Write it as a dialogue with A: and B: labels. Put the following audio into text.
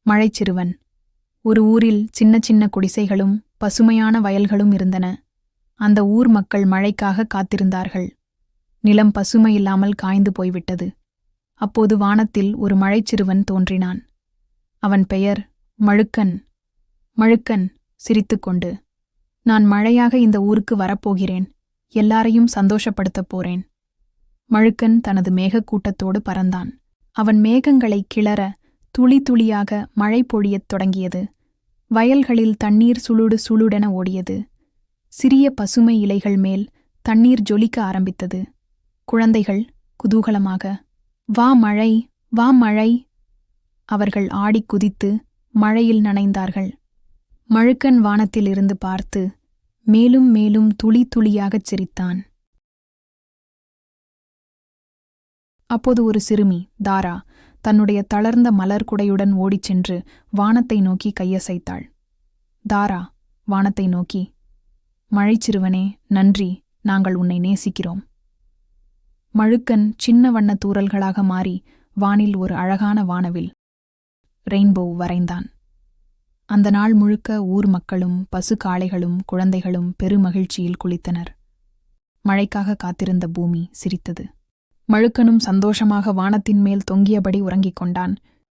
A: மழைச்சிறுவன். ஒரு ஊரில் சின்ன சின்ன குடிசைகளும் பசுமையான வயல்களும் இருந்தன. அந்த ஊர் மக்கள் மழைக்காக காத்திருந்தார்கள். நிலம் பசுமையில்லாமல் காய்ந்து போய்விட்டது. அப்போது வானத்தில் ஒரு மழைச்சிறுவன் தோன்றினான். அவன் பெயர் மழுக்கன். மழுக்கன் சிரித்துக்கொண்டு, நான் மழையாக இந்த ஊருக்கு வரப்போகிறேன், எல்லாரையும் சந்தோஷப்படுத்தப் போறேன். மழுக்கன் தனது மேகக்கூட்டத்தோடு பறந்தான். அவன் மேகங்களை கிளற துளி துளியாக மழை பொழியத் தொடங்கியது. வயல்களில் தண்ணீர் சுளுடு சுளுடென ஓடியது. சிறிய பசுமை இலைகள் மேல் தண்ணீர் ஜொலிக்க ஆரம்பித்தது. குழந்தைகள் குதூகலமாக, வா மழை, வா மழை! அவர்கள் ஆடிக் குதித்து மழையில் நனைந்தார்கள். மழுக்கன் வானத்தில் இருந்து பார்த்து மேலும் மேலும் துளி துளியாகச் சிரித்தான். அப்போது ஒரு சிறுமி, தாரா, தன்னுடைய தளர்ந்த மலர் குடையுடன் ஓடிச் சென்று வானத்தை நோக்கி கையசைத்தாள். தாரா வானத்தை நோக்கி, மழைச்சிறுவனே, நன்றி, நாங்கள் உன்னை நேசிக்கிறோம். மழுக்கன் சின்ன வண்ண தூறல்களாக மாறி வானில் ஒரு அழகான வானவில் ரெயின்போ வரைந்தான். அந்த நாள் முழுக்க ஊர் மக்களும் பசு காளைகளும் குழந்தைகளும் பெருமகிழ்ச்சியில் குளித்தனர். மழைக்காக காத்திருந்த பூமி சிரித்தது. மழுக்கனும் சந்தோஷமாக வானத்தின் மேல் தொங்கியபடி உறங்கிக் கொண்டான்.